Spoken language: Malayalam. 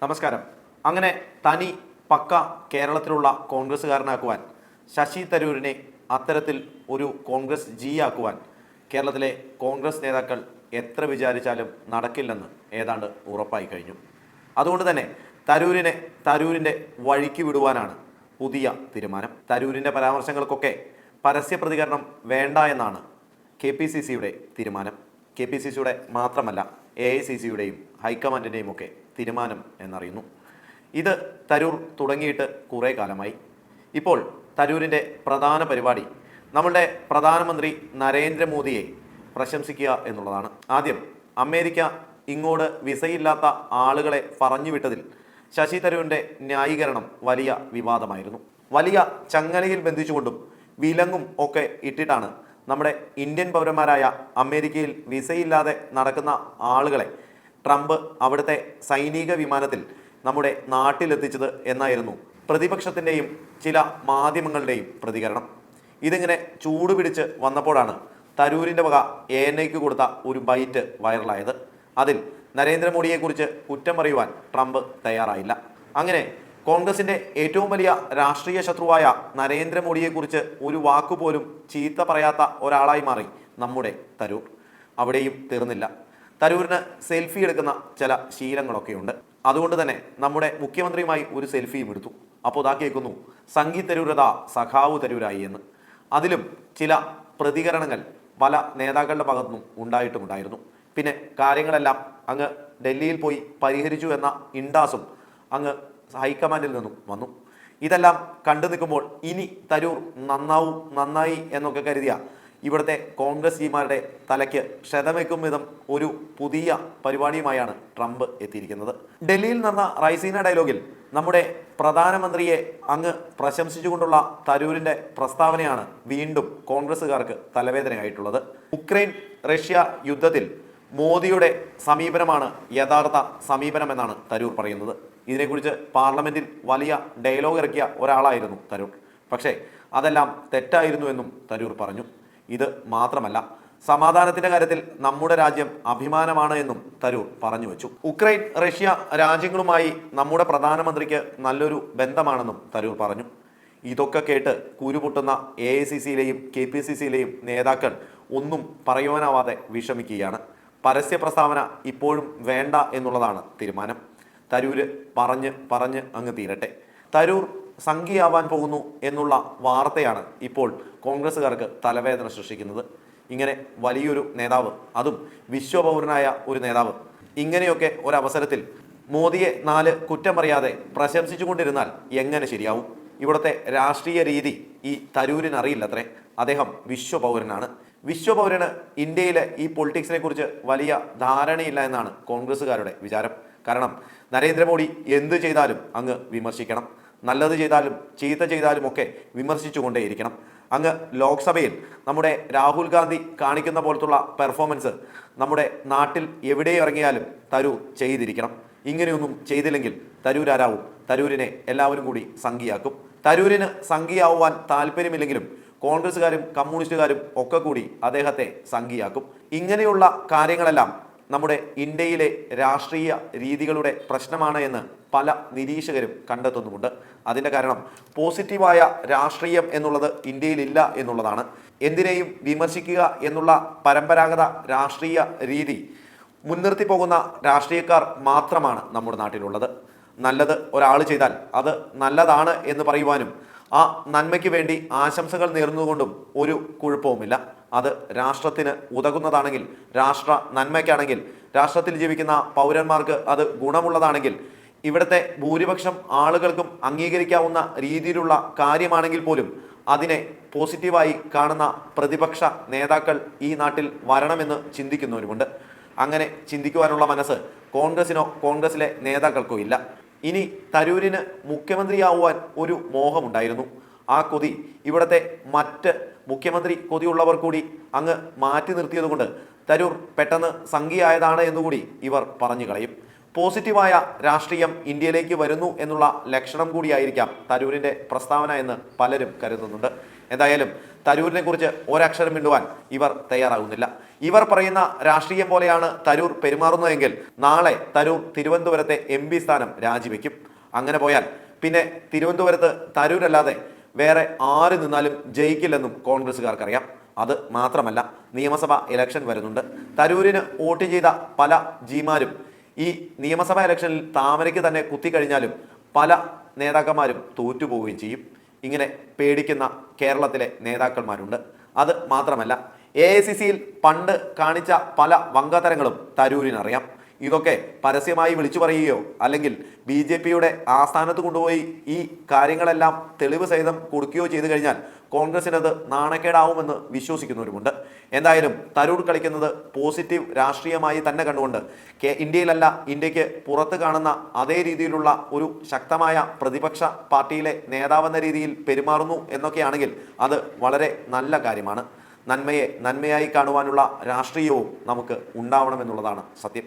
നമസ്കാരം. അങ്ങനെ തനി പക്ക കേരളത്തിലുള്ള കോൺഗ്രസ്സുകാരനാക്കുവാൻ, ശശി തരൂരിനെ അത്തരത്തിൽ ഒരു കോൺഗ്രസ് ജി ആക്കുവാൻ കേരളത്തിലെ കോൺഗ്രസ് നേതാക്കൾ എത്ര വിചാരിച്ചാലും നടക്കില്ലെന്ന് ഏതാണ്ട് ഉറപ്പായി കഴിഞ്ഞു. അതുകൊണ്ട് തന്നെ തരൂരിൻ്റെ വഴിക്ക് വിടുവാനാണ് പുതിയ തീരുമാനം. തരൂരിൻ്റെ പരാമർശങ്ങൾക്കൊക്കെ പരസ്യ പ്രതികരണം വേണ്ട എന്നാണ് KPCCയുടെ തീരുമാനം. KPCCയുടെ മാത്രമല്ല, AICCയുടെയും ഹൈക്കമാൻഡിൻ്റെയും ഒക്കെ തീരുമാനം എന്നറിയുന്നു. ഇത് തരൂർ തുടങ്ങിയിട്ട് കുറേ കാലമായി. ഇപ്പോൾ തരൂരിൻ്റെ പ്രധാന പരിപാടി നമ്മളുടെ പ്രധാനമന്ത്രി നരേന്ദ്രമോദിയെ പ്രശംസിക്കുക എന്നുള്ളതാണ്. ആദ്യം അമേരിക്ക ഇങ്ങോട്ട് വിസയില്ലാത്ത ആളുകളെ പറഞ്ഞു വിട്ടതിൽ ശശി തരൂരിൻ്റെ ന്യായീകരണം വലിയ വിവാദമായിരുന്നു. വലിയ ചങ്ങലയിൽ ബന്ധിച്ചുകൊണ്ടും വിലങ്ങും ഒക്കെ ഇട്ടിട്ടാണ് നമ്മുടെ ഇന്ത്യൻ പൗരന്മാരായ അമേരിക്കയിൽ വിസയില്ലാതെ നടക്കുന്ന ആളുകളെ ട്രംപ് അവിടുത്തെ സൈനിക വിമാനത്തിൽ നമ്മുടെ നാട്ടിലെത്തിച്ചത് എന്നായിരുന്നു പ്രതിപക്ഷത്തിൻ്റെയും ചില മാധ്യമങ്ങളുടെയും പ്രതികരണം. ഇതിങ്ങനെ ചൂടുപിടിച്ച് വന്നപ്പോഴാണ് തരൂരിൻ്റെ വക ANIക്ക് കൊടുത്ത ഒരു ബൈറ്റ് വൈറലായത്. അതിൽ നരേന്ദ്രമോദിയെക്കുറിച്ച് കുറ്റം പറയുവാൻ ട്രംപ് തയ്യാറായില്ല. അങ്ങനെ കോൺഗ്രസിൻ്റെ ഏറ്റവും വലിയ രാഷ്ട്രീയ ശത്രുവായ നരേന്ദ്രമോദിയെക്കുറിച്ച് ഒരു വാക്കുപോലും ചീത്ത പറയാത്ത ഒരാളായി മാറി നമ്മുടെ തരൂർ. അവിടെയും തീർന്നില്ല. തരൂരിന് സെൽഫി എടുക്കുന്ന ചില ശീലങ്ങളൊക്കെയുണ്ട്. അതുകൊണ്ട് തന്നെ നമ്മുടെ മുഖ്യമന്ത്രിയുമായി ഒരു സെൽഫിയും എടുത്തു. അപ്പോൾ ഇതാ കേൾക്കുന്നു, സംഗീ തരൂരതാ സഖാവു തരൂരായി എന്ന്. അതിലും ചില പ്രതികരണങ്ങൾ പല നേതാക്കളുടെ ഭാഗത്തുനിന്നും ഉണ്ടായിട്ടുമുണ്ടായിരുന്നു. പിന്നെ കാര്യങ്ങളെല്ലാം അങ്ങ് ഡൽഹിയിൽ പോയി പരിഹരിച്ചു എന്ന ഇൻഡാസും അങ്ങ് ഹൈക്കമാൻഡിൽ നിന്നും വന്നു. ഇതെല്ലാം കണ്ടു നിൽക്കുമ്പോൾ ഇനി തരൂർ നന്നായി എന്നൊക്കെ കരുതിയ ഇവിടുത്തെ കോൺഗ്രസ് ജിമാരുടെ തലയ്ക്ക് ക്ഷതമേക്കും വിധം ഒരു പുതിയ പരിപാടിയുമായാണ് ട്രംപ് എത്തിയിരിക്കുന്നത്. ഡൽഹിയിൽ നടന്ന റൈസീന ഡയലോഗിൽ നമ്മുടെ പ്രധാനമന്ത്രിയെ അങ്ങ് പ്രശംസിച്ചുകൊണ്ടുള്ള തരൂരിൻ്റെ പ്രസ്താവനയാണ് വീണ്ടും കോൺഗ്രസ്സുകാർക്ക് തലവേദനയായിട്ടുള്ളത്. ഉക്രൈൻ റഷ്യ യുദ്ധത്തിൽ മോദിയുടെ സമീപനമാണ് യഥാർത്ഥ സമീപനമെന്നാണ് തരൂർ പറയുന്നത്. ഇതിനെക്കുറിച്ച് പാർലമെൻറ്റിൽ വലിയ ഡയലോഗ് ഇറക്കിയ ഒരാളായിരുന്നു തരൂർ. പക്ഷേ അതെല്ലാം തെറ്റായിരുന്നു എന്നും തരൂർ പറഞ്ഞു. ഇത് മാത്രമല്ല, സമാധാനത്തിൻ്റെ കാര്യത്തിൽ നമ്മുടെ രാജ്യം അഭിമാനമാണ് എന്നും തരൂർ പറഞ്ഞു വെച്ചു. ഉക്രൈൻ റഷ്യ രാജ്യങ്ങളുമായി നമ്മുടെ പ്രധാനമന്ത്രിക്ക് നല്ലൊരു ബന്ധമാണെന്നും തരൂർ പറഞ്ഞു. ഇതൊക്കെ കേട്ട് കുരുപൊട്ടുന്ന AICCയിലെയും KPCCയിലെയും നേതാക്കൾ ഒന്നും പറയുവാനാവാതെ വിഷമിക്കുകയാണ്. പരസ്യ പ്രസ്താവന ഇപ്പോഴും വേണ്ട എന്നുള്ളതാണ് തീരുമാനം. തരൂര് പറഞ്ഞ് അങ്ങ് തീരട്ടെ. തരൂർ സംഘിയാവാൻ പോകുന്നു എന്നുള്ള വാർത്തയാണ് ഇപ്പോൾ കോൺഗ്രസ്സുകാർക്ക് തലവേദന സൃഷ്ടിക്കുന്നത്. ഇങ്ങനെ വലിയൊരു നേതാവ്, അതും വിശ്വപൗരനായ ഒരു നേതാവ്, ഇങ്ങനെയൊക്കെ ഒരവസരത്തിൽ മോദിയെ 4 കുറ്റം പറയാതെ പ്രശംസിച്ചുകൊണ്ടിരുന്നാൽ എങ്ങനെ ശരിയാവും? ഇവിടുത്തെ രാഷ്ട്രീയ രീതി ഈ തരൂരിന് അറിയില്ലത്രേ. അദ്ദേഹം വിശ്വപൗരനാണ്. വിശ്വപൗരന് ഇന്ത്യയിലെ ഈ പൊളിറ്റിക്സിനെ കുറിച്ച് വലിയ ധാരണയില്ല എന്നാണ് കോൺഗ്രസ്സുകാരുടെ വിചാരം. കാരണം നരേന്ദ്രമോദി എന്ത് ചെയ്താലും അങ്ങ് വിമർശിക്കണം, നല്ലത് ചെയ്താലും ചീത്ത ചെയ്താലും ഒക്കെ വിമർശിച്ചുകൊണ്ടേയിരിക്കണം. അങ്ങ് ലോക്സഭയിൽ നമ്മുടെ രാഹുൽ ഗാന്ധി കാണിക്കുന്ന പോലത്തുള്ള പെർഫോമൻസ് നമ്മുടെ നാട്ടിൽ എവിടെ ഇറങ്ങിയാലും തരൂർ ചെയ്തിരിക്കണം. ഇങ്ങനെയൊന്നും ചെയ്തില്ലെങ്കിൽ തരൂരാരാവും? തരൂരിനെ എല്ലാവരും കൂടി സംഘിയാക്കും. തരൂരിന് സംഘിയാവുവാൻ താല്പര്യമില്ലെങ്കിലും കോൺഗ്രസ്സുകാരും കമ്മ്യൂണിസ്റ്റുകാരും ഒക്കെ കൂടി അദ്ദേഹത്തെ സംഘിയാക്കും. ഇങ്ങനെയുള്ള കാര്യങ്ങളെല്ലാം നമ്മുടെ ഇന്ത്യയിലെ രാഷ്ട്രീയ രീതികളുടെ പ്രശ്നമാണ് എന്ന് പല നിരീക്ഷകരും കണ്ടെത്തുന്നുമുണ്ട്. അതിൻ്റെ കാരണം പോസിറ്റീവായ രാഷ്ട്രീയം എന്നുള്ളത് ഇന്ത്യയിലില്ല എന്നുള്ളതാണ്. എന്തിനേയും വിമർശിക്കുക എന്നുള്ള പരമ്പരാഗത രാഷ്ട്രീയ രീതി മുൻനിർത്തി പോകുന്ന രാഷ്ട്രീയക്കാർ മാത്രമാണ് നമ്മുടെ നാട്ടിലുള്ളത്. നല്ലത് ഒരാൾ ചെയ്താൽ അത് നല്ലതാണ് എന്ന് പറയുവാനും ആ നന്മയ്ക്ക് വേണ്ടി ആശംസകൾ നേർന്നുകൊണ്ടും ഒരു കുഴപ്പവുമില്ല. അത് രാഷ്ട്രത്തിന് ഉതകുന്നതാണെങ്കിൽ, രാഷ്ട്ര നന്മയ്ക്കാണെങ്കിൽ, രാഷ്ട്രത്തിൽ ജീവിക്കുന്ന പൗരന്മാർക്ക് അത് ഗുണമുള്ളതാണെങ്കിൽ, ഇവിടുത്തെ ഭൂരിപക്ഷം ആളുകൾക്കും അംഗീകരിക്കാവുന്ന രീതിയിലുള്ള കാര്യമാണെങ്കിൽ പോലും അതിനെ പോസിറ്റീവായി കാണുന്ന പ്രതിപക്ഷ നേതാക്കൾ ഈ നാട്ടിൽ വരണമെന്ന് ചിന്തിക്കുന്നവരുമുണ്ട്. അങ്ങനെ ചിന്തിക്കുവാനുള്ള മനസ്സ് കോൺഗ്രസിനോ കോൺഗ്രസിലെ നേതാക്കൾക്കോ ഇല്ല. ഇനി തരൂരിന് മുഖ്യമന്ത്രിയാവുവാൻ ഒരു മോഹമുണ്ടായിരുന്നു. ആ കൊതി ഇവിടുത്തെ മറ്റ് മുഖ്യമന്ത്രി കൊതിയുള്ളവർ കൂടി അങ്ങ് മാറ്റി നിർത്തിയതുകൊണ്ട് തരൂർ പെട്ടെന്ന് സംഘിയായതാണ് എന്നുകൂടി ഇവർ പറഞ്ഞു കളയും. പോസിറ്റീവായ രാഷ്ട്രീയം ഇന്ത്യയിലേക്ക് വരുന്നു എന്നുള്ള ലക്ഷണം കൂടിയായിരിക്കാം തരൂരിൻ്റെ പ്രസ്താവന എന്ന് പലരും കരുതുന്നുണ്ട്. എന്തായാലും തരൂരിനെ കുറിച്ച് ഒരക്ഷരം മിണ്ടുവാൻ ഇവർ തയ്യാറാകുന്നില്ല. ഇവർ പറയുന്ന രാഷ്ട്രീയം പോലെയാണ് തരൂർ പെരുമാറുന്നതെങ്കിൽ നാളെ തരൂർ തിരുവനന്തപുരത്തെ MP സ്ഥാനം രാജിവെക്കും. അങ്ങനെ പോയാൽ പിന്നെ തിരുവനന്തപുരത്ത് തരൂരല്ലാതെ വേറെ ആര് നിന്നാലും ജയിക്കില്ലെന്നും കോൺഗ്രസ്സുകാർക്കറിയാം. അത് മാത്രമല്ല, നിയമസഭാ ഇലക്ഷൻ വരുന്നുണ്ട്. തരൂരിന് വോട്ട് ചെയ്ത പല ജിമാരും ഈ നിയമസഭാ ഇലക്ഷനിൽ താമരയ്ക്ക് തന്നെ കുത്തിക്കഴിഞ്ഞാലും പല നേതാക്കന്മാരും തോറ്റുപോവുകയും ചെയ്യും. ഇങ്ങനെ പേടിക്കുന്ന കേരളത്തിലെ നേതാക്കന്മാരുണ്ട്. അത് മാത്രമല്ല, AICCയിൽ പണ്ട് കാണിച്ച പല വങ്കതരങ്ങളും തരൂരിനറിയാം. ഇതൊക്കെ പരസ്യമായി വിളിച്ചു പറയുകയോ അല്ലെങ്കിൽ BJPയുടെ ആസ്ഥാനത്ത് കൊണ്ടുപോയി ഈ കാര്യങ്ങളെല്ലാം തെളിവ് സഹിതം കൊടുക്കുകയോ ചെയ്തു കഴിഞ്ഞാൽ കോൺഗ്രസിനത് നാണക്കേടാവുമെന്ന് വിശ്വസിക്കുന്നവരുമുണ്ട്. എന്തായാലും തരൂർ കളിക്കുന്നത് പോസിറ്റീവ് രാഷ്ട്രീയമായി തന്നെ കണ്ടുകൊണ്ട് ഇന്ത്യയിലല്ല, ഇന്ത്യക്ക് പുറത്ത് കാണുന്ന അതേ രീതിയിലുള്ള ഒരു ശക്തമായ പ്രതിപക്ഷ പാർട്ടിയിലെ നേതാവെന്ന രീതിയിൽ പെരുമാറുന്നു എന്നൊക്കെയാണെങ്കിൽ അത് വളരെ നല്ല കാര്യമാണ്. നന്മയെ നന്മയായി കാണുവാനുള്ള രാഷ്ട്രീയവും നമുക്ക് ഉണ്ടാവണമെന്നുള്ളതാണ് സത്യം.